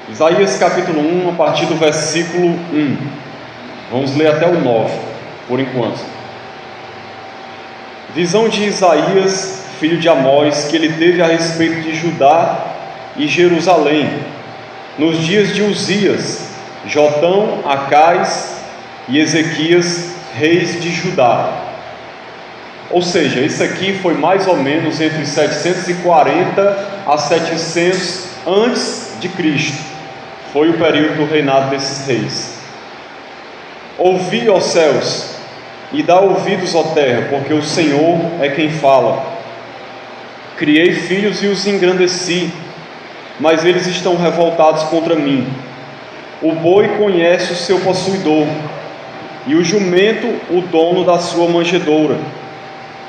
Isaías capítulo 1, a partir do versículo 1. Vamos ler até o 9, por enquanto. Visão de Isaías, filho de Amós, que ele teve a respeito de Judá e Jerusalém, nos dias de Uzias, Jotão, Acais e Ezequias, reis de Judá. Ou seja, isso aqui foi mais ou menos entre 740 a 700 antes de Cristo. Foi o período do reinado desses reis. Ouvi, ó céus, e dá ouvidos, ó terra, porque o Senhor é quem fala. Criei filhos e os engrandeci, mas eles estão revoltados contra mim. O boi conhece o seu possuidor, e o jumento o dono da sua manjedoura.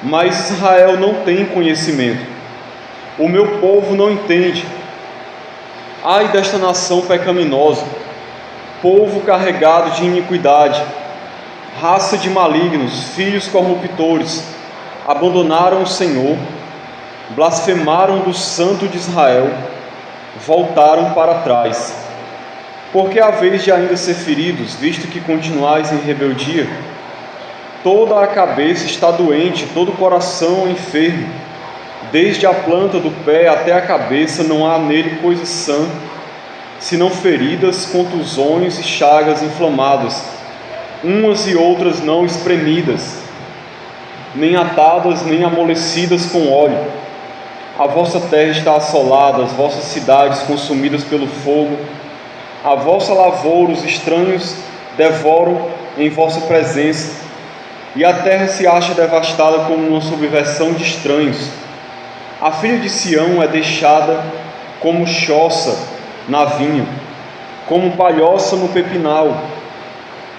Mas Israel não tem conhecimento. O meu povo não entende. Ai desta nação pecaminosa, povo carregado de iniquidade, raça de malignos, filhos corruptores, abandonaram o Senhor, blasfemaram do Santo de Israel, voltaram para trás. Porque haveis de ainda ser feridos, visto que continuais em rebeldia? Toda a cabeça está doente, todo o coração enfermo. Desde a planta do pé até a cabeça não há nele coisa sã, senão feridas, contusões e chagas inflamadas, umas e outras não espremidas, nem atadas, nem amolecidas com óleo. A vossa terra está assolada, as vossas cidades consumidas pelo fogo. A vossa lavoura os estranhos devoram em vossa presença, e a terra se acha devastada como uma subversão de estranhos. A filha de Sião é deixada como choça na vinha, como palhoça no pepinal,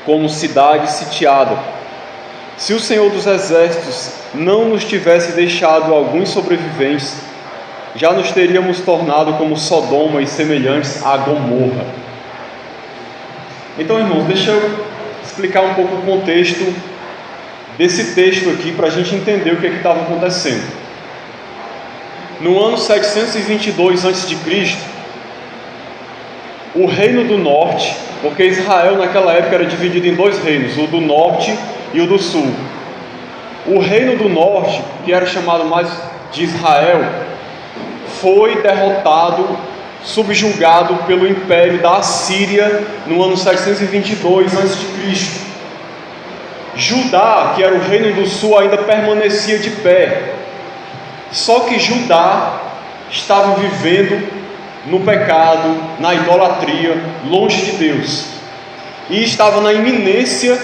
como cidade sitiada. Se o Senhor dos Exércitos não nos tivesse deixado alguns sobreviventes, já nos teríamos tornado como Sodoma e semelhantes a Gomorra. Então, irmãos, deixa eu explicar um pouco o contexto desse texto aqui para a gente entender o que estava acontecendo. No ano 722 a.C., o reino do norte, porque Israel naquela época era dividido em dois reinos, o do norte e o do sul. O reino do norte, que era chamado mais de Israel, foi derrotado, subjugado pelo império da Assíria no ano 722 a.C. Judá, que era o reino do sul, ainda permanecia de pé. Só que Judá estava vivendo no pecado, na idolatria, longe de Deus, e estava na iminência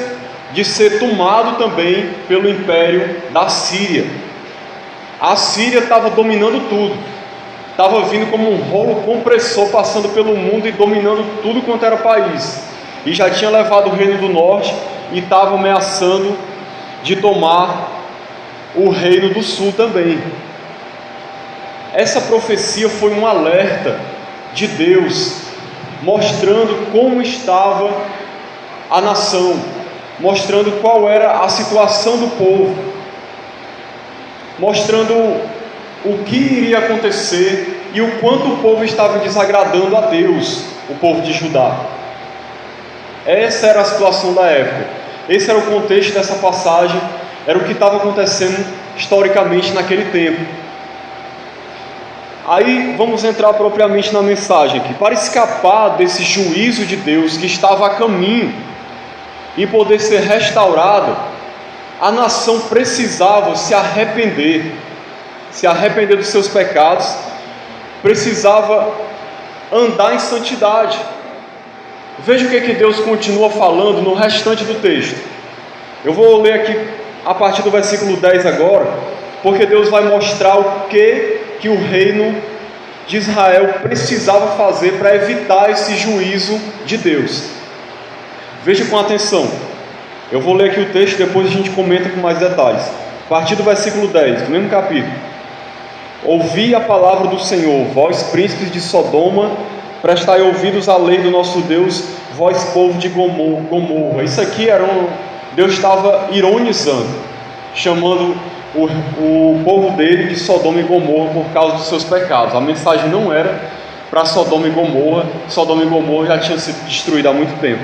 de ser tomado também pelo império da Síria. A Síria estava dominando tudo, estava vindo como um rolo compressor, passando pelo mundo e dominando tudo quanto era país, e já tinha levado o reino do norte e estava ameaçando de tomar o reino do sul também. Essa profecia foi um alerta de Deus, mostrando como estava a nação, mostrando qual era a situação do povo, mostrando o que iria acontecer e o quanto o povo estava desagradando a Deus, o povo de Judá. Essa era a situação da época, esse era o contexto dessa passagem, era o que estava acontecendo historicamente naquele tempo. Aí vamos entrar propriamente na mensagem aqui. Para escapar desse juízo de Deus que estava a caminho e poder ser restaurado, a nação precisava se arrepender dos seus pecados, precisava andar em santidade. Veja o que Deus continua falando no restante do texto. Eu vou ler aqui a partir do versículo 10 agora, porque Deus vai mostrar o que o reino de Israel precisava fazer para evitar esse juízo de Deus. Veja com atenção. Eu vou ler aqui o texto, depois a gente comenta com mais detalhes. A partir do versículo 10, do mesmo capítulo. Ouvi a palavra do Senhor, vós príncipes de Sodoma, prestai ouvidos à lei do nosso Deus, vós povo de Gomorra. Isso aqui Deus estava ironizando, chamando o povo dele de Sodoma e Gomorra por causa dos seus pecados. A mensagem não era para Sodoma e Gomorra. Sodoma e Gomorra já tinham sido destruídas há muito tempo.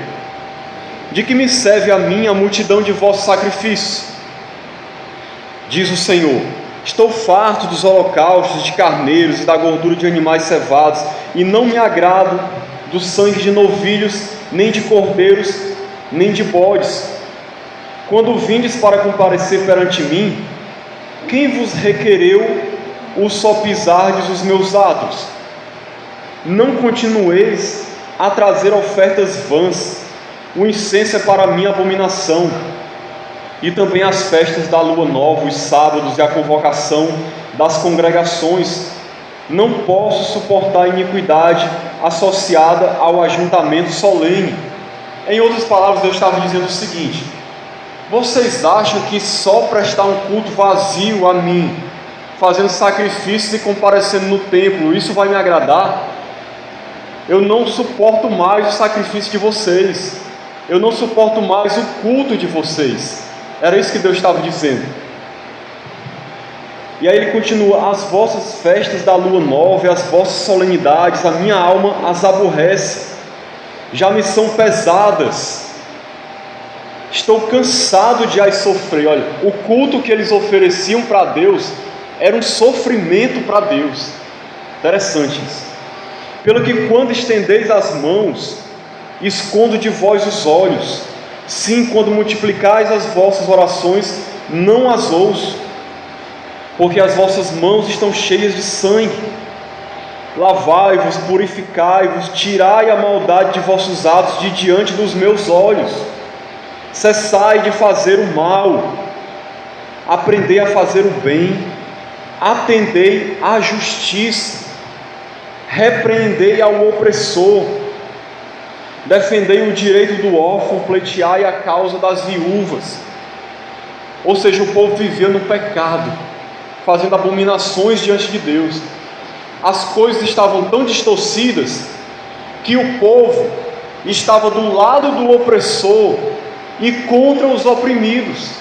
De que me serve a mim a multidão de vossos sacrifícios? Diz o Senhor: estou farto dos holocaustos de carneiros e da gordura de animais cevados, e não me agrado do sangue de novilhos, nem de cordeiros, nem de bodes. Quando vindes para comparecer perante mim, quem vos requereu o só pisardes os meus atos? Não continueis a trazer ofertas vãs. O incenso é para mim abominação, e também as festas da lua nova, os sábados e a convocação das congregações. Não posso suportar a iniquidade associada ao ajuntamento solene. Em outras palavras, Deus estava dizendo o seguinte: vocês acham que só prestar um culto vazio a mim, fazendo sacrifícios e comparecendo no templo, isso vai me agradar? Eu não suporto mais o sacrifício de vocês, eu não suporto mais o culto de vocês. Era isso que Deus estava dizendo. E aí ele continua: as vossas festas da lua nova e as vossas solenidades, a minha alma as aborrece, já me são pesadas. Estou cansado de as sofrer. Olha, o culto que eles ofereciam para Deus era um sofrimento para Deus. Interessante isso. Pelo que quando estendeis as mãos, escondo de vós os olhos. Sim, quando multiplicais as vossas orações, não as ouço, porque as vossas mãos estão cheias de sangue. Lavai-vos, purificai-vos, tirai a maldade de vossos atos de diante dos meus olhos. Cessai de fazer o mal, aprendei a fazer o bem, atendei à justiça, repreendei ao opressor, defendei o direito do órfão, pleiteai a causa das viúvas. Ou seja, o povo vivia no pecado, fazendo abominações diante de Deus. As coisas estavam tão distorcidas que o povo estava do lado do opressor e contra os oprimidos.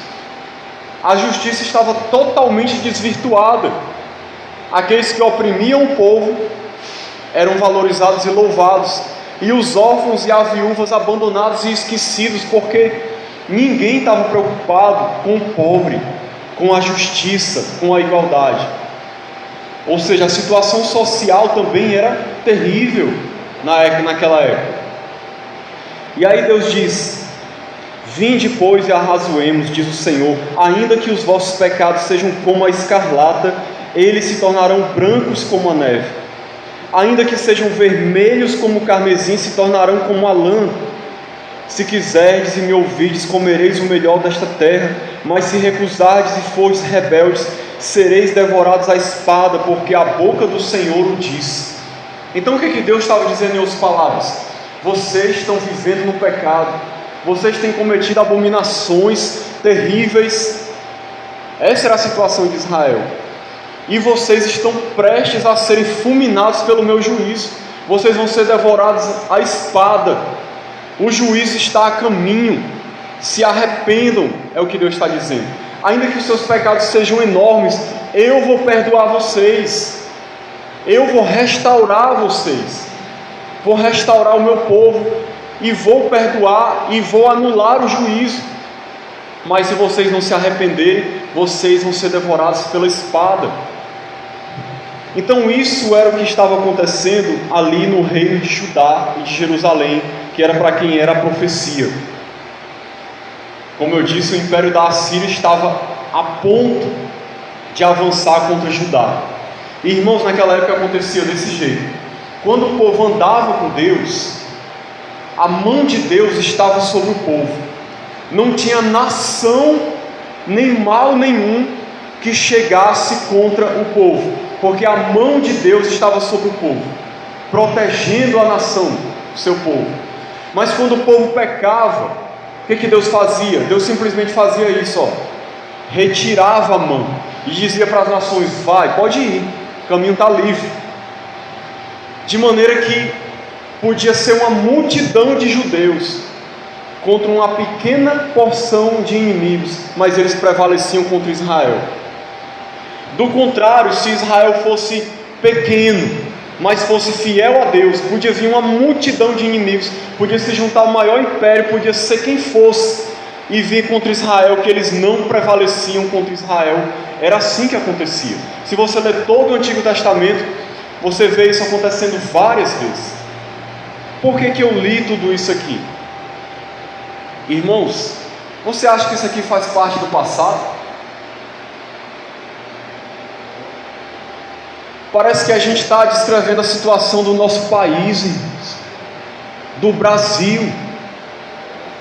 A justiça estava totalmente desvirtuada. Aqueles que oprimiam o povo eram valorizados e louvados, e os órfãos e as viúvas abandonados e esquecidos, porque ninguém estava preocupado com o pobre, com a justiça, com a igualdade. Ou seja, a situação social também era terrível naquela época. E aí Deus diz: vinde, pois, e arrazoemos, diz o Senhor, ainda que os vossos pecados sejam como a escarlata, eles se tornarão brancos como a neve. Ainda que sejam vermelhos como o carmesim, se tornarão como a lã. Se quiserdes e me ouvirdes, comereis o melhor desta terra, mas se recusardes e fordes rebeldes, sereis devorados à espada, porque a boca do Senhor o diz. Então o que Deus estava dizendo em outras palavras? Vocês estão vivendo no pecado, vocês têm cometido abominações terríveis. Essa era a situação de Israel. E vocês estão prestes a serem fulminados pelo meu juízo. Vocês vão ser devorados à espada. O juízo está a caminho. Se arrependam, é o que Deus está dizendo. Ainda que os seus pecados sejam enormes, eu vou perdoar vocês. Eu vou restaurar vocês. Vou restaurar o meu povo e vou perdoar e vou anular o juízo. Mas se vocês não se arrependerem, vocês vão ser devorados pela espada. Então isso era o que estava acontecendo ali no reino de Judá e de Jerusalém, que era para quem era a profecia. Como eu disse, o império da Assíria estava a ponto de avançar contra Judá. E irmãos, naquela época acontecia desse jeito. Quando o povo andava com Deus, a mão de Deus estava sobre o povo. Não tinha nação, nem mal nenhum, que chegasse contra o povo, porque a mão de Deus estava sobre o povo, protegendo a nação, o seu povo. Mas quando o povo pecava, o que Deus fazia? Deus simplesmente fazia isso, retirava a mão e dizia para as nações: vai, pode ir, o caminho está livre. De maneira que podia ser uma multidão de judeus contra uma pequena porção de inimigos, mas eles prevaleciam contra Israel. Do contrário, se Israel fosse pequeno, mas fosse fiel a Deus, podia vir uma multidão de inimigos, podia se juntar ao maior império, podia ser quem fosse, e vir contra Israel, que eles não prevaleciam contra Israel. Era assim que acontecia. Se você ler todo o Antigo Testamento, você vê isso acontecendo várias vezes. Por que eu li tudo isso aqui? Irmãos, você acha que isso aqui faz parte do passado? Parece que a gente está descrevendo a situação do nosso país, irmãos, do Brasil.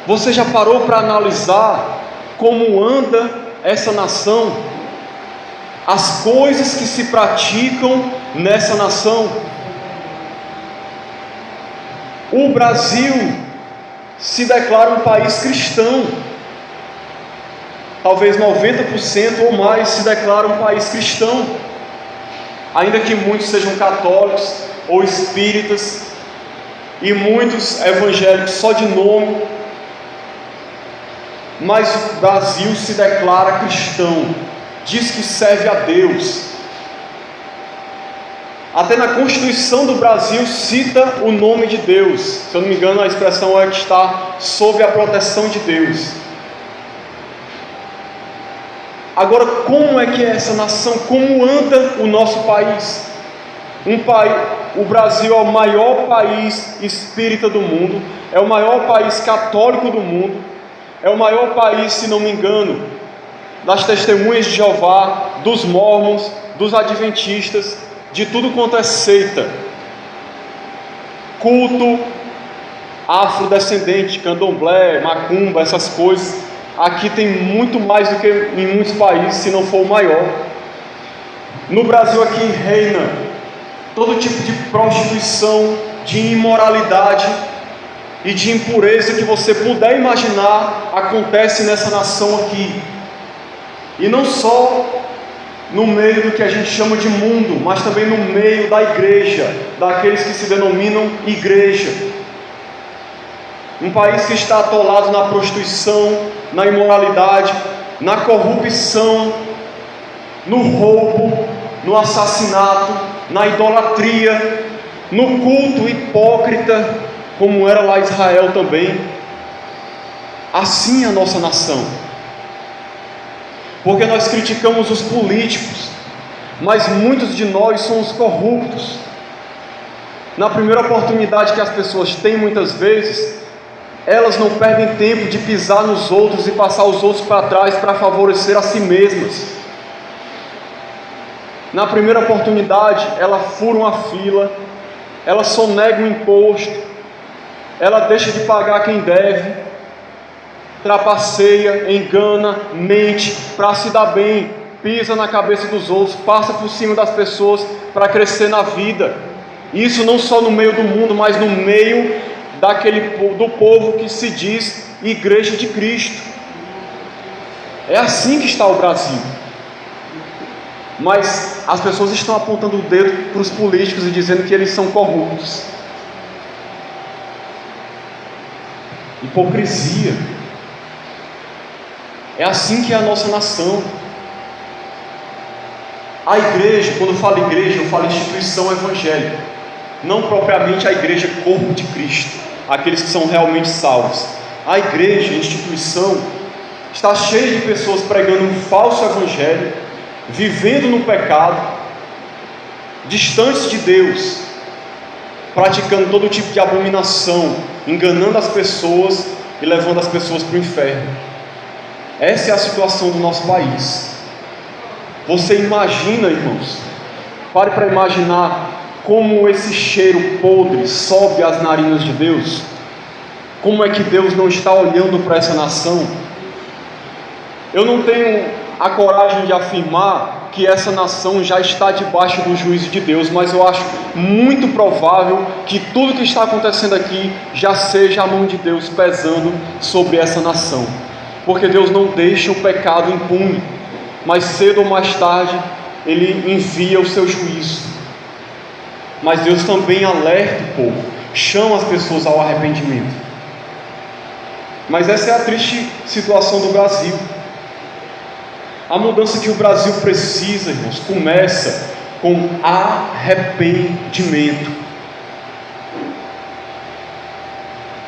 Você já parou para analisar como anda essa nação? As coisas que se praticam nessa nação? O Brasil se declara um país cristão. Talvez 90% ou mais se declara um país cristão. Ainda que muitos sejam católicos ou espíritas, e muitos evangélicos só de nome, mas o Brasil se declara cristão, diz que serve a Deus. Até na Constituição do Brasil cita o nome de Deus. Se eu não me engano, a expressão é que está sob a proteção de Deus. Agora, como é que é essa nação? Como anda o nosso país? O Brasil é o maior país espírita do mundo, é o maior país católico do mundo, é o maior país, se não me engano, das testemunhas de Jeová, dos mormons, dos adventistas, de tudo quanto é seita, culto afrodescendente, candomblé, macumba, essas coisas. Aqui tem muito mais do que em muitos países, se não for o maior. No Brasil aqui reina todo tipo de prostituição, de imoralidade e de impureza que você puder imaginar, acontece nessa nação aqui. E não só no meio do que a gente chama de mundo, mas também no meio da igreja, daqueles que se denominam igreja. Um país que está atolado na prostituição, na imoralidade, na corrupção, no roubo, no assassinato, na idolatria, no culto hipócrita, como era lá Israel também. Assim é a nossa nação. Porque nós criticamos os políticos, mas muitos de nós somos corruptos. Na primeira oportunidade que as pessoas têm, muitas vezes, elas não perdem tempo de pisar nos outros e passar os outros para trás para favorecer a si mesmas. Na primeira oportunidade, ela fura uma fila, ela sonega um imposto, ela deixa de pagar quem deve, trapaceia, engana, mente para se dar bem, pisa na cabeça dos outros, passa por cima das pessoas para crescer na vida. Isso não só no meio do mundo, mas no meio do povo que se diz Igreja de Cristo. É assim que está o Brasil. Mas as pessoas estão apontando o dedo para os políticos e dizendo que eles são corruptos. Hipocrisia. É assim que é a nossa nação. A igreja, quando eu falo igreja, eu falo instituição evangélica, não propriamente a igreja corpo de Cristo, aqueles que são realmente salvos. A igreja, a instituição, está cheia de pessoas pregando um falso evangelho, vivendo no pecado, distantes de Deus, praticando todo tipo de abominação, enganando as pessoas e levando as pessoas para o inferno. Essa é a situação do nosso país. Você imagina, irmãos, pare para imaginar como esse cheiro podre sobe às narinas de Deus. Como é que Deus não está olhando para essa nação? Eu não tenho a coragem de afirmar que essa nação já está debaixo do juízo de Deus, mas eu acho muito provável que tudo que está acontecendo aqui já seja a mão de Deus pesando sobre essa nação, porque Deus não deixa o pecado impune, mas cedo ou mais tarde Ele envia o seu juízo. Mas Deus também alerta o povo, chama as pessoas ao arrependimento. Mas essa é a triste situação do Brasil. A mudança que o Brasil precisa, irmãos, começa com arrependimento.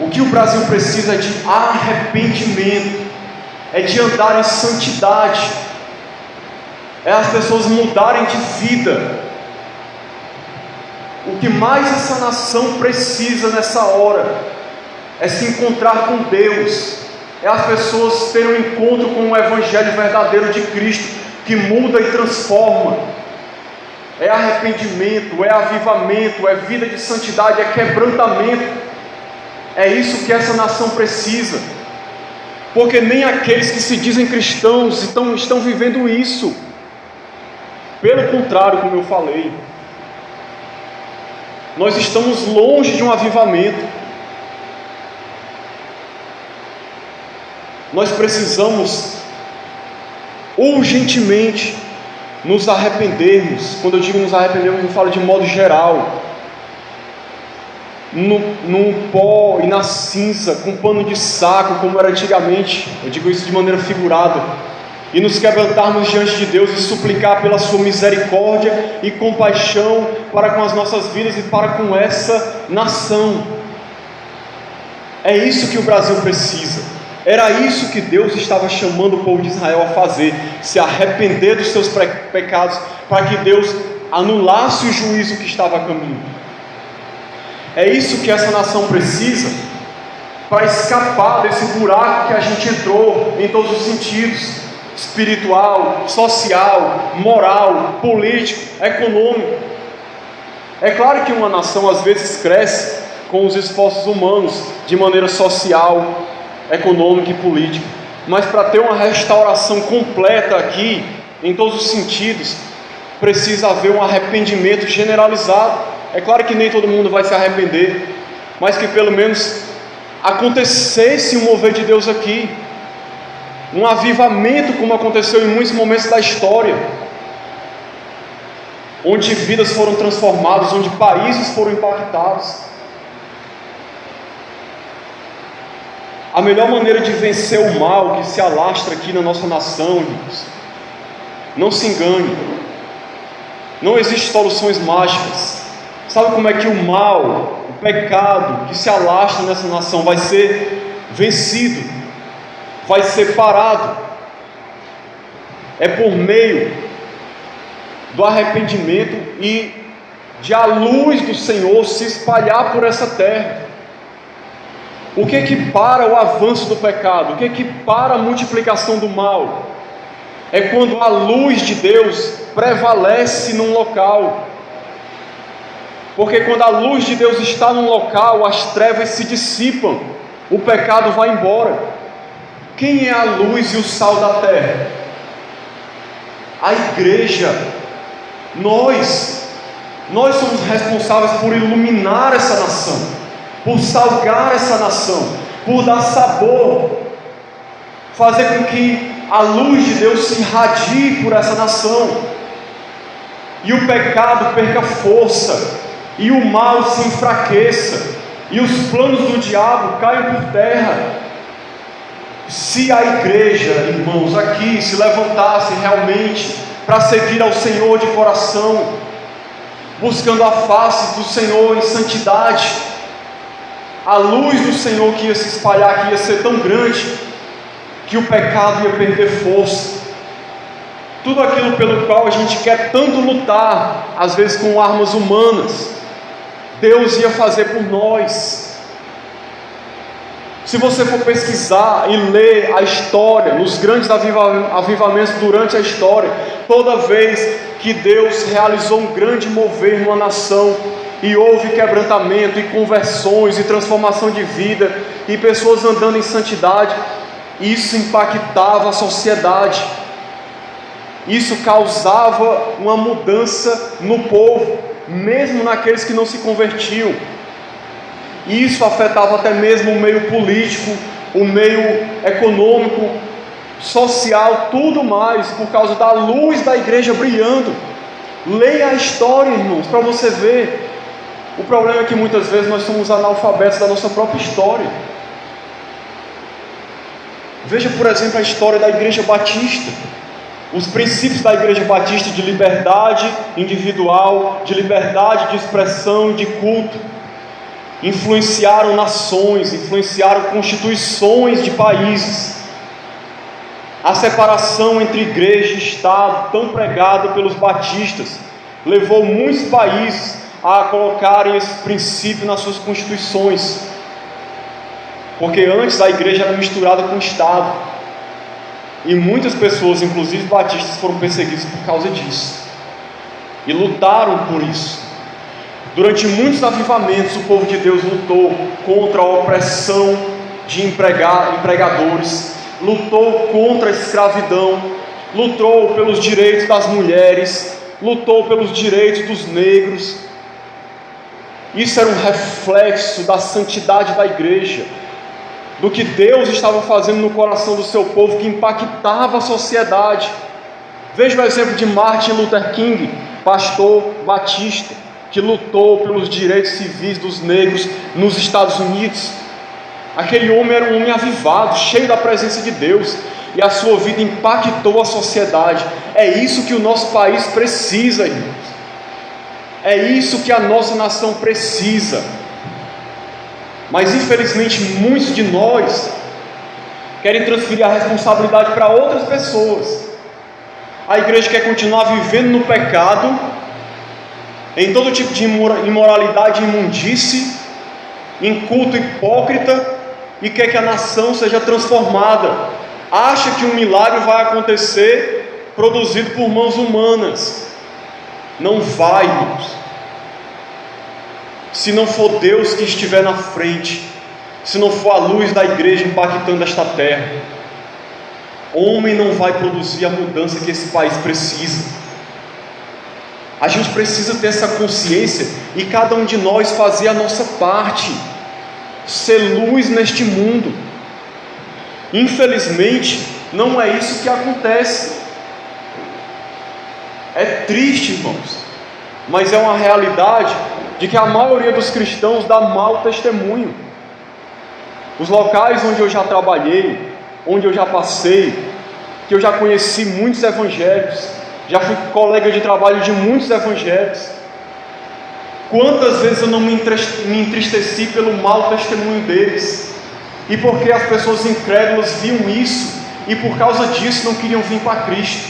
O que o Brasil precisa é de arrependimento, é de andar em santidade, é as pessoas mudarem de vida. O que mais essa nação precisa nessa hora é se encontrar com Deus, é as pessoas terem um encontro com o Evangelho verdadeiro de Cristo, que muda e transforma. É arrependimento, é avivamento, é vida de santidade, é quebrantamento. É isso que essa nação precisa, porque nem aqueles que se dizem cristãos estão vivendo isso. Pelo contrário, como eu falei, nós estamos longe de um avivamento. Nós precisamos urgentemente nos arrependermos. Quando eu digo nos arrependermos, eu falo de modo geral. No pó e na cinza, com pano de saco, como era antigamente, eu digo isso de maneira figurada, e nos quebrantarmos diante de Deus e suplicar pela sua misericórdia e compaixão para com as nossas vidas e para com essa nação. É isso que o Brasil precisa. Era isso que Deus estava chamando o povo de Israel a fazer, se arrepender dos seus pecados, para que Deus anulasse o juízo que estava a caminho. É isso que essa nação precisa para escapar desse buraco que a gente entrou em todos os sentidos: espiritual, social, moral, político, econômico. É claro que uma nação às vezes cresce com os esforços humanos de maneira social, econômica e política, mas para ter uma restauração completa aqui, em todos os sentidos, precisa haver um arrependimento generalizado. É claro que nem todo mundo vai se arrepender, mas que pelo menos acontecesse um mover de Deus aqui, um avivamento como aconteceu em muitos momentos da história, onde vidas foram transformadas, onde países foram impactados. A melhor maneira de vencer o mal que se alastra aqui na nossa nação, irmãos, não se engane, não existem soluções mágicas. Sabe como é que o mal, o pecado que se alastra nessa nação vai ser vencido, vai ser parado? É por meio do arrependimento e de a luz do Senhor se espalhar por essa terra. O que é que para o avanço do pecado? O que é que para a multiplicação do mal? É quando a luz de Deus prevalece num local. Porque quando a luz de Deus está num local, as trevas se dissipam, o pecado vai embora. Quem é a luz e o sal da terra? A igreja. Nós somos responsáveis por iluminar essa nação, por salgar essa nação, por dar sabor, fazer com que a luz de Deus se irradie por essa nação, e o pecado perca força, e o mal se enfraqueça, e os planos do diabo caiam por terra. Se a igreja, irmãos, aqui se levantasse realmente para seguir ao Senhor de coração, buscando a face do Senhor em santidade, a luz do Senhor que ia se espalhar, que ia ser tão grande, que o pecado ia perder força. Tudo aquilo pelo qual a gente quer tanto lutar, às vezes com armas humanas, Deus ia fazer por nós. Se você for pesquisar e ler a história, nos grandes avivamentos durante a história, toda vez que Deus realizou um grande mover numa nação, e houve quebrantamento, e conversões, e transformação de vida, e pessoas andando em santidade, isso impactava a sociedade, isso causava uma mudança no povo, mesmo naqueles que não se convertiam. Isso afetava até mesmo o meio político, o meio econômico, social, tudo mais, por causa da luz da igreja brilhando. Leia a história, irmãos, para você ver. O problema é que muitas vezes nós somos analfabetos da nossa própria história. Veja, por exemplo, a história da Igreja Batista. Os princípios da Igreja Batista de liberdade individual, de liberdade de expressão e de culto, influenciaram nações, influenciaram constituições de países. A separação entre igreja e Estado, tão pregada pelos batistas, levou muitos países a colocarem esse princípio nas suas constituições, porque antes a igreja era misturada com o Estado, e muitas pessoas, inclusive batistas, foram perseguidas por causa disso, e lutaram por isso. Durante muitos avivamentos, o povo de Deus lutou contra a opressão de empregadores, lutou contra a escravidão, lutou pelos direitos das mulheres, lutou pelos direitos dos negros. Isso era um reflexo da santidade da igreja, do que Deus estava fazendo no coração do seu povo, que impactava a sociedade. Veja o exemplo de Martin Luther King, pastor batista, que lutou pelos direitos civis dos negros nos Estados Unidos. Aquele homem era um homem avivado, cheio da presença de Deus, e a sua vida impactou a sociedade. É isso que o nosso país precisa, irmãos. É isso que a nossa nação precisa. Mas infelizmente muitos de nós querem transferir a responsabilidade para outras pessoas. A igreja quer continuar vivendo no pecado, em todo tipo de imoralidade e imundície, em culto hipócrita, e quer que a nação seja transformada. Acha que um milagre vai acontecer produzido por mãos humanas. Não vai, irmãos. Se não for Deus que estiver na frente, se não for a luz da igreja impactando esta terra, homem não vai produzir a mudança que esse país precisa. A gente precisa ter essa consciência e cada um de nós fazer a nossa parte, ser luz neste mundo. Infelizmente, não é isso que acontece. É triste, irmãos, mas é uma realidade de que a maioria dos cristãos dá mau testemunho. Os locais onde eu já trabalhei, onde eu já passei, que eu já conheci muitos evangélicos, já fui colega de trabalho de muitos evangélicos. Quantas vezes eu não me entristeci pelo mau testemunho deles, e porque as pessoas incrédulas viam isso, e por causa disso não queriam vir para Cristo.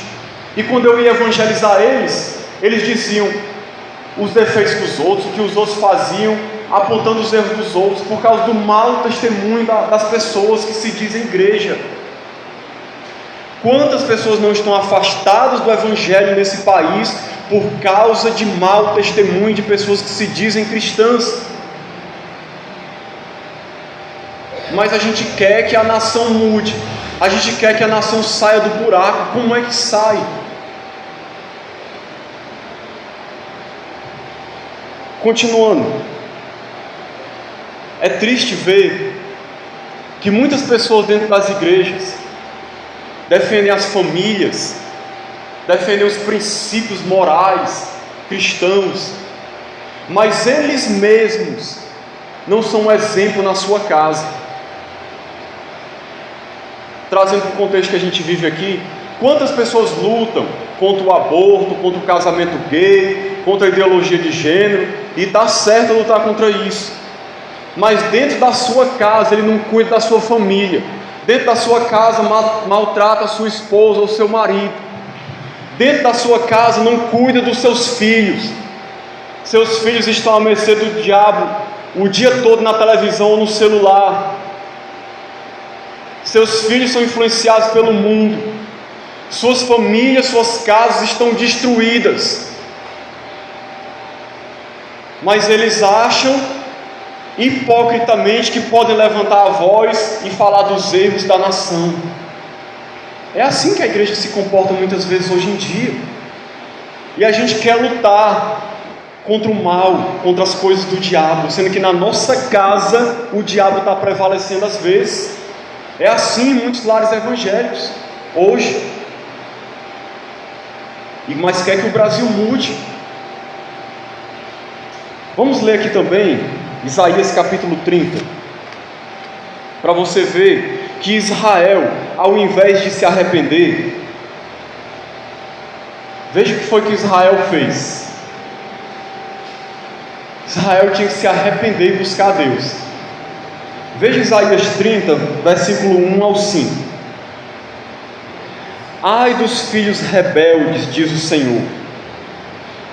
E quando eu ia evangelizar eles, eles diziam os defeitos dos outros, o que os outros faziam, apontando os erros dos outros, por causa do mau testemunho das pessoas que se dizem igreja. Quantas pessoas não estão afastadas do evangelho nesse país por causa de mau testemunho de pessoas que se dizem cristãs? Mas a gente quer que a nação mude, a gente quer que a nação saia do buraco. Como é que sai? Continuando, é triste ver que muitas pessoas dentro das igrejas defendem as famílias, defendem os princípios morais cristãos, mas eles mesmos não são um exemplo na sua casa. Trazendo para o contexto que a gente vive aqui, quantas pessoas lutam contra o aborto, contra o casamento gay, contra a ideologia de gênero, e está certo lutar contra isso, mas dentro da sua casa ele não cuida da sua família, dentro da sua casa maltrata a sua esposa ou seu marido, dentro da sua casa não cuida dos seus filhos estão à mercê do diabo o dia todo na televisão ou no celular, seus filhos são influenciados pelo mundo, suas famílias, suas casas estão destruídas, mas eles acham hipocritamente que podem levantar a voz e falar dos erros da nação. É assim que a igreja se comporta muitas vezes hoje em dia, e a gente quer lutar contra o mal, contra as coisas do diabo, sendo que na nossa casa o diabo está prevalecendo às vezes. É assim em muitos lares evangélicos hoje, mas quer que o Brasil mude. Vamos ler aqui também Isaías capítulo 30, para você ver que Israel, ao invés de se arrepender, Veja o que foi que Israel fez. Israel tinha que se arrepender e buscar a Deus. Veja Isaías 30, versículo 1 ao 5. Ai dos filhos rebeldes, diz o Senhor,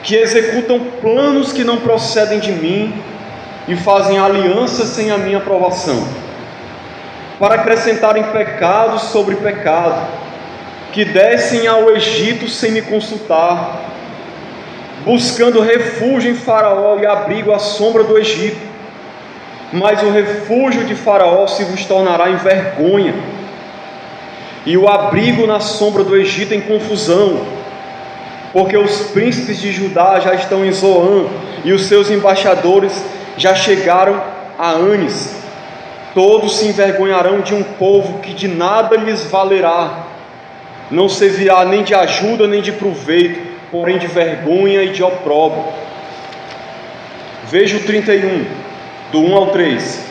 que executam planos que não procedem de mim e fazem alianças sem a minha aprovação, para acrescentarem pecado sobre pecado, que descem ao Egito sem me consultar, buscando refúgio em Faraó e abrigo à sombra do Egito. Mas o refúgio de Faraó se vos tornará em vergonha, e o abrigo na sombra do Egito em confusão, porque os príncipes de Judá já estão em Zoã, e os seus embaixadores já chegaram a Anis. Todos se envergonharão de um povo que de nada lhes valerá, não servirá nem de ajuda nem de proveito, porém de vergonha e de opróbrio. Veja o 31, do 1 ao 3.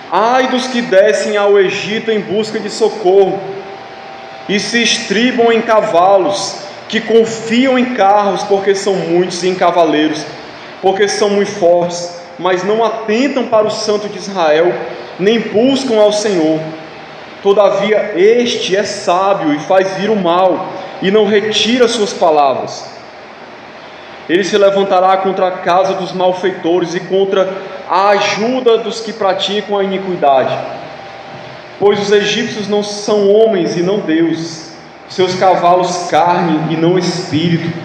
Ai dos que descem ao Egito em busca de socorro, e se estribam em cavalos, que confiam em carros, porque são muitos, e em cavaleiros, porque são muito fortes, mas não atentam para o Santo de Israel, nem buscam ao Senhor. Todavia este é sábio e faz vir o mal, e não retira suas palavras. Ele se levantará contra a casa dos malfeitores e contra a ajuda dos que praticam a iniquidade. Pois os egípcios não são homens e não deuses, seus cavalos carne e não espírito.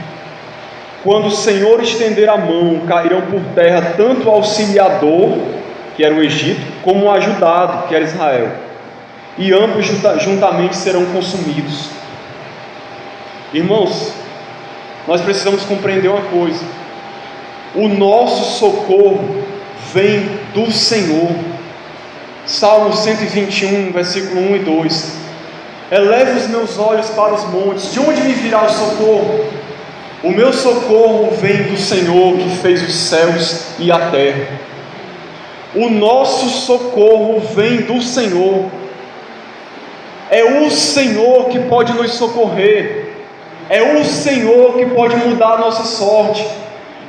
Quando o Senhor estender a mão, cairão por terra tanto o auxiliador, que era o Egito, como o ajudado, que era Israel, e ambos juntamente serão consumidos. Irmãos, nós precisamos compreender uma coisa: o nosso socorro vem do Senhor. Salmo 121, versículo 1 e 2. Eleve os meus olhos para os montes, de onde me virá o socorro? O meu socorro vem do Senhor, que fez os céus e a terra. O nosso socorro vem do Senhor. É o Senhor que pode nos socorrer. É o Senhor que pode mudar a nossa sorte.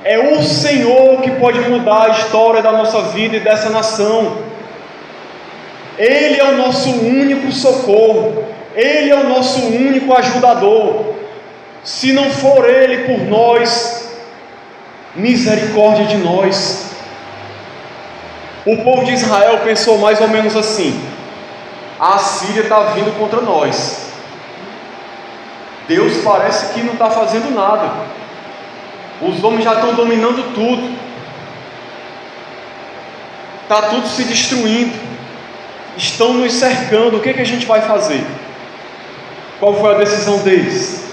É o Senhor que pode mudar a história da nossa vida e dessa nação. Ele é o nosso único socorro. Ele é o nosso único ajudador. Se não for Ele por nós, misericórdia de nós. O povo de Israel pensou mais ou menos assim: a Síria está vindo contra nós. Deus parece que não está fazendo nada. Os homens já estão dominando tudo. Está tudo se destruindo. Estão nos cercando. O que a gente vai fazer? Qual foi a decisão deles?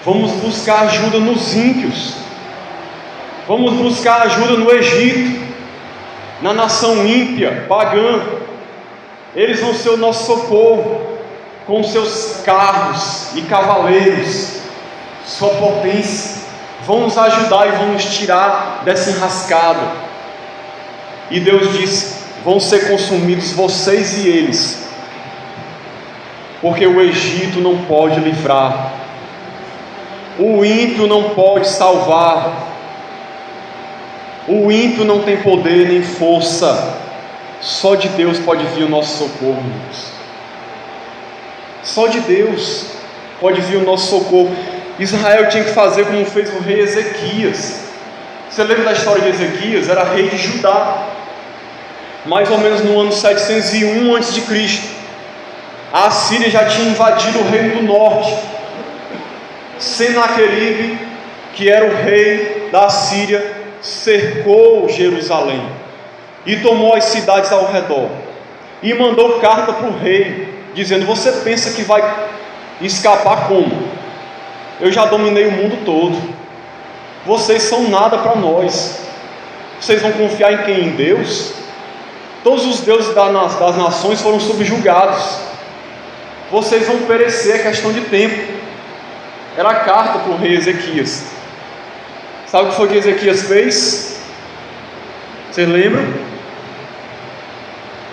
Vamos buscar ajuda nos ímpios. Vamos buscar ajuda no Egito, na nação ímpia, pagã. Eles vão ser o nosso socorro, com seus carros e cavaleiros, sua potência, vão nos ajudar e vão nos tirar dessa enrascada. E Deus disse: vão ser consumidos vocês e eles, porque o Egito não pode livrar, o ímpio não pode salvar, o ímpio não tem poder nem força. Só de Deus pode vir o nosso socorro, irmãos. Só de Deus pode vir o nosso socorro. Israel tinha que fazer como fez o rei Ezequias. Você lembra da história de Ezequias? Era rei de Judá, mais ou menos no ano 701 a.C. A Síria já tinha invadido o reino do norte. Senaqueribe, que era o rei da Síria, cercou Jerusalém e tomou as cidades ao redor, e mandou carta para o rei, dizendo: você pensa que vai escapar como? Eu já dominei o mundo todo, vocês são nada para nós. Vocês vão confiar em quem? Em Deus? Todos os deuses das nações foram subjugados, vocês vão perecer, é questão de tempo. Era a carta para o rei Ezequias. Sabe o que foi que Ezequias fez? Vocês lembram?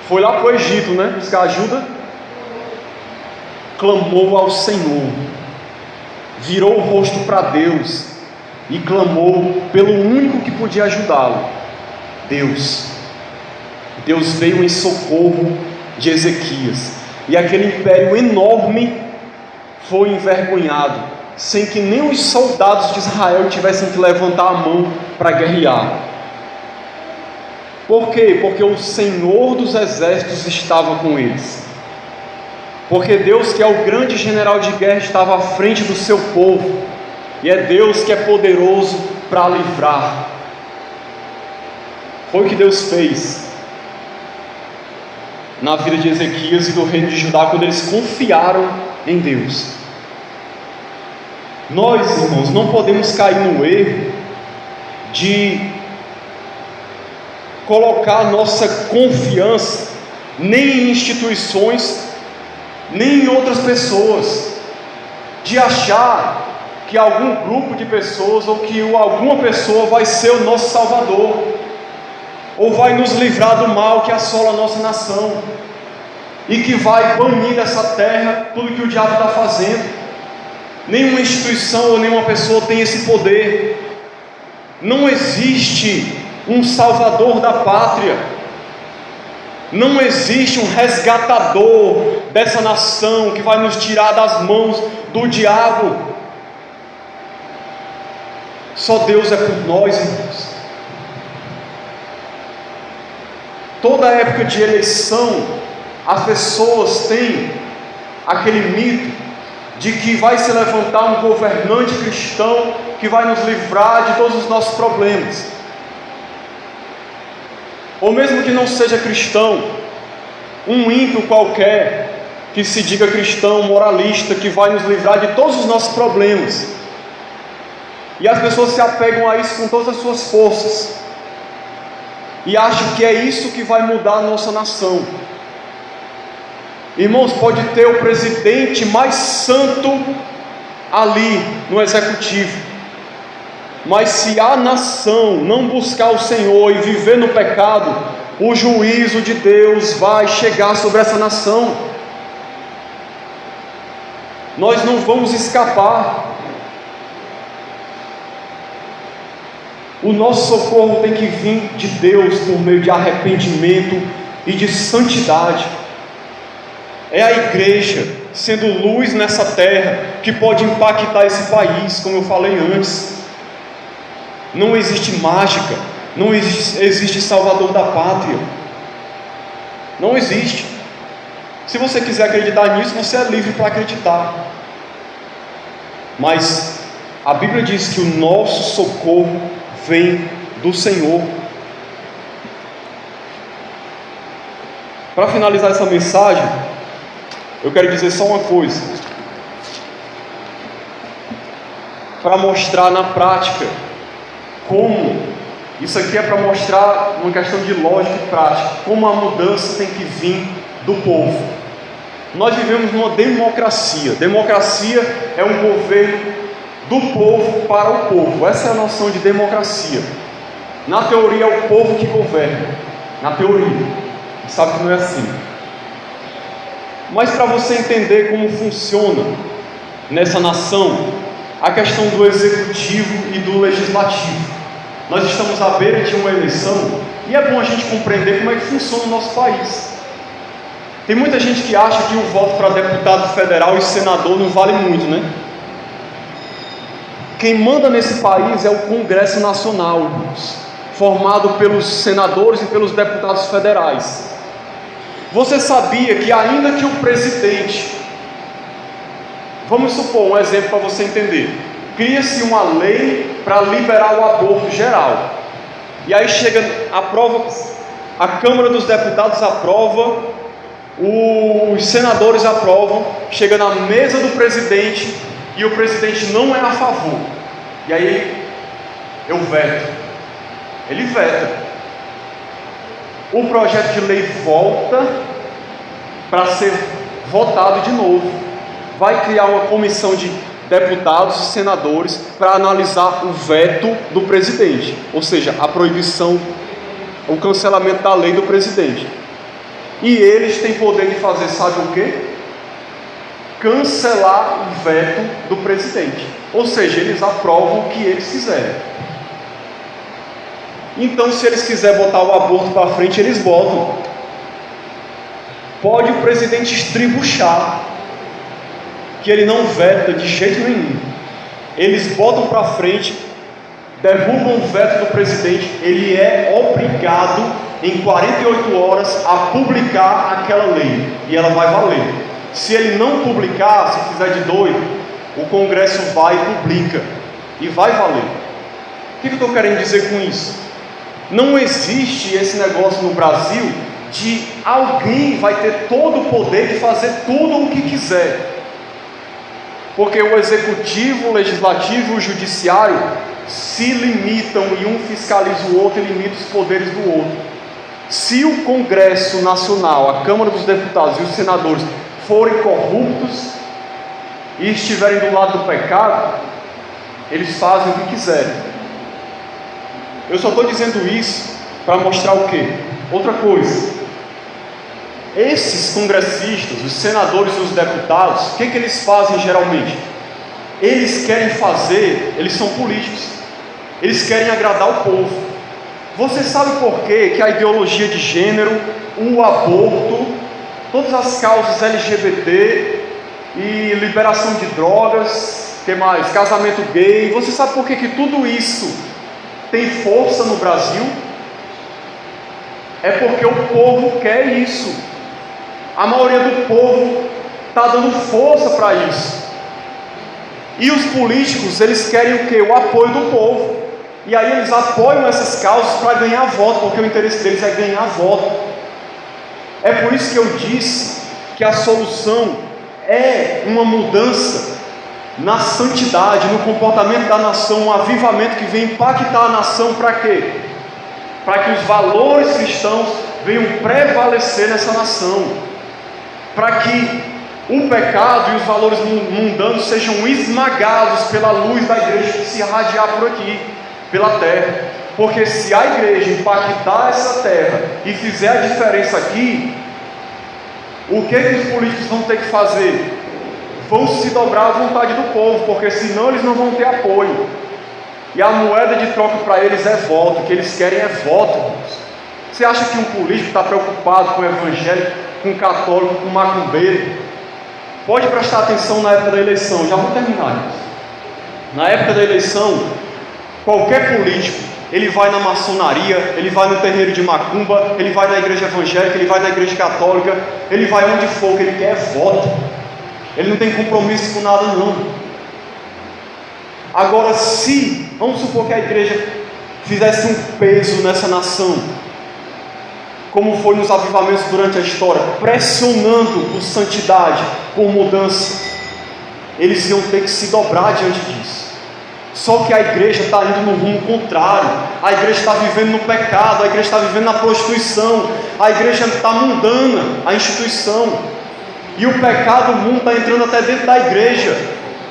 Foi lá para o Egito, né? Buscar ajuda. Clamou ao Senhor. virou o rosto para Deus e clamou pelo único que podia ajudá-lo, Deus. Deus veio em socorro de Ezequias, e aquele império enorme foi envergonhado, sem que nem os soldados de Israel tivessem que levantar a mão para guerrear. Por quê? Porque o Senhor dos exércitos estava com eles. Porque Deus, que é o grande general de guerra, estava à frente do seu povo. E é Deus que é poderoso para livrar. Foi o que Deus fez na vida de Ezequias e do reino de Judá, quando eles confiaram em Deus. Nós, irmãos, não podemos cair no erro de colocar nossa confiança nem em instituições, nem em outras pessoas, de achar que algum grupo de pessoas ou que alguma pessoa vai ser o nosso Salvador, ou vai nos livrar do mal que assola a nossa nação, e que vai banir dessa terra tudo que o diabo está fazendo. Nenhuma instituição ou nenhuma pessoa tem esse poder. Não existe um salvador da pátria, não existe um resgatador dessa nação que vai nos tirar das mãos do diabo. Só Deus é por nós, irmãos. Toda época de eleição, as pessoas têm aquele mito de que vai se levantar um governante cristão que vai nos livrar de todos os nossos problemas. Ou mesmo que não seja cristão, um ímpio qualquer que se diga cristão, moralista, que vai nos livrar de todos os nossos problemas. E as pessoas se apegam a isso com todas as suas forças, e acham que é isso que vai mudar a nossa nação. Irmãos, pode ter o presidente mais santo ali no executivo, mas se a nação não buscar o Senhor e viver no pecado, o juízo de Deus vai chegar sobre essa nação. Nós não vamos escapar. O nosso socorro tem que vir de Deus por meio de arrependimento e de santidade. É a igreja sendo luz nessa terra que pode impactar esse país, como eu falei antes. Não existe mágica, não existe salvador da pátria. Não existe. Se você quiser acreditar nisso, você é livre para acreditar. Mas a Bíblia diz que o nosso socorro vem do Senhor. Para finalizar essa mensagem, eu quero dizer só uma coisa, para mostrar na prática como, isso aqui é para mostrar uma questão de lógica e prática, como a mudança tem que vir do povo. Nós vivemos numa democracia. Democracia é um governo do povo para o povo. Essa é a noção de democracia. Na teoria é o povo que governa, na teoria, a gente sabe que não é assim. Mas para você entender como funciona nessa nação a questão do executivo e do legislativo, nós estamos à beira de uma eleição e é bom a gente compreender como é que funciona o nosso país. Tem muita gente que acha que o voto para deputado federal e senador não vale muito, né? Quem manda nesse país é o Congresso Nacional, irmãos, formado pelos senadores e pelos deputados federais. Você sabia que ainda que o presidente, vamos supor um exemplo para você entender, cria-se uma lei para liberar o aborto geral, e aí chega, aprova, a Câmara dos Deputados aprova, os senadores aprovam, chega na mesa do presidente e o presidente não é a favor, e aí eu veto, ele veta. O projeto de lei volta para ser votado de novo. Vai criar uma comissão de deputados e senadores para analisar o veto do presidente, ou seja, a proibição, o cancelamento da lei do presidente. E eles têm poder de fazer, sabe o quê? cancelar o veto do presidente. Ou seja, eles aprovam o que eles quiserem. Então, se eles quiserem botar o aborto para frente, eles botam. Pode o presidente estribuchar, que ele não veta de jeito nenhum. Eles botam para frente, derrubam o veto do presidente, ele é obrigado em 48 horas a publicar aquela lei, e ela vai valer. Se ele não publicar, se fizer de doido, o Congresso vai e publica, e vai valer. O que eu estou querendo dizer com isso? Não existe esse negócio no Brasil de alguém vai ter todo o poder de fazer tudo o que quiser. Porque o executivo, o legislativo e o judiciário se limitam e um fiscaliza o outro e limita os poderes do outro. Se o Congresso Nacional, a Câmara dos Deputados e os senadores forem corruptos e estiverem do lado do pecado, eles fazem o que quiserem. Eu só estou dizendo isso para mostrar o quê? Outra coisa. Esses congressistas, os senadores e os deputados, o que eles fazem geralmente? Eles querem fazer, eles são políticos, eles querem agradar o povo. Você sabe por quê que a ideologia de gênero, o aborto, todas as causas LGBT e liberação de drogas, que mais? Casamento gay, você sabe por quê que tudo isso tem força no Brasil? É porque o povo quer isso. A maioria do povo está dando força para isso. E os políticos, eles querem o quê? O apoio do povo. E aí eles apoiam essas causas para ganhar voto, porque o interesse deles é ganhar voto. É por isso que eu disse que a solução é uma mudança na santidade, no comportamento da nação, um avivamento que vem impactar a nação para quê? Para que os valores cristãos venham prevalecer nessa nação. Para que o pecado e os valores mundanos sejam esmagados pela luz da igreja que se irradiar por aqui, pela terra. Porque se a igreja impactar essa terra e fizer a diferença aqui, o que os políticos vão ter que fazer? Vão se dobrar à vontade do povo, porque senão eles não vão ter apoio. E a moeda de troca para eles é voto, o que eles querem é voto, irmãos. Você acha que um político está preocupado com o evangélico, com o católico, com o macumbeiro? Pode prestar atenção na época da eleição, já vou terminar, irmãos. Na época da eleição, qualquer político, ele vai na maçonaria, ele vai no terreiro de macumba, ele vai na igreja evangélica, ele vai na igreja católica, ele vai onde for, que ele quer é voto. Ele não tem compromisso com nada não. Agora, se, vamos supor que a igreja fizesse um peso nessa nação, como foi nos avivamentos durante a história, pressionando por santidade, por mudança, eles iam ter que se dobrar diante disso. Só que a igreja está indo no rumo contrário. A igreja está vivendo no pecado, a igreja está vivendo na prostituição, a igreja está mundana, a instituição, e o pecado, o mundo está entrando até dentro da igreja.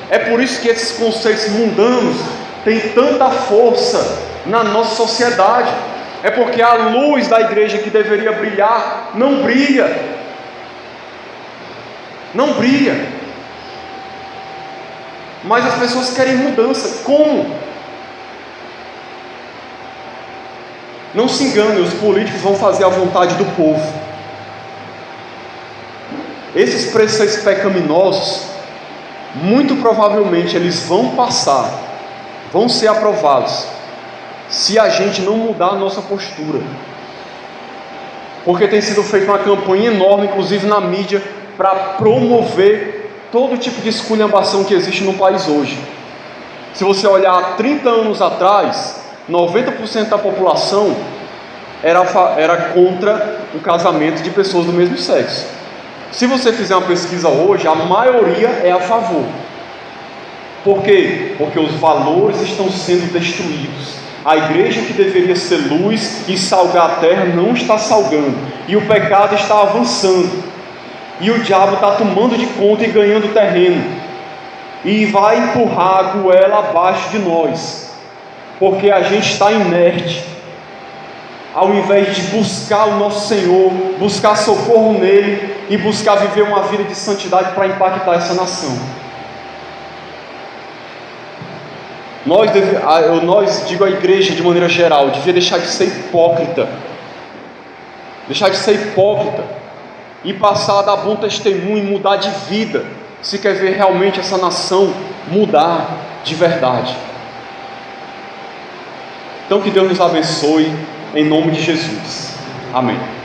É por isso que esses conceitos mundanos têm tanta força na nossa sociedade. É porque a luz da igreja que deveria brilhar, não brilha. Não brilha. Mas as pessoas querem mudança. Como? Não se engane, os políticos vão fazer a vontade do povo. Esses preceitos pecaminosos, muito provavelmente eles vão passar, vão ser aprovados, se a gente não mudar a nossa postura. Porque tem sido feita uma campanha enorme, inclusive na mídia, para promover todo tipo de esculhambação que existe no país hoje. Se você olhar há 30 anos atrás, 90% da população era contra o casamento de pessoas do mesmo sexo. Se você fizer uma pesquisa hoje, a maioria é a favor. Por quê? Porque os valores estão sendo destruídos. A igreja que deveria ser luz e salgar a terra não está salgando, e o pecado está avançando, e o diabo está tomando de conta e ganhando terreno, e vai empurrar a goela abaixo de nós, porque a gente está inerte. ao invés de buscar o nosso Senhor, buscar socorro nele e buscar viver uma vida de santidade para impactar essa nação. Nós, digo a igreja de maneira geral, devia deixar de ser hipócrita, e passar a dar bom testemunho e mudar de vida, se quer ver realmente essa nação mudar de verdade. Então que Deus nos abençoe, em nome de Jesus. Amém.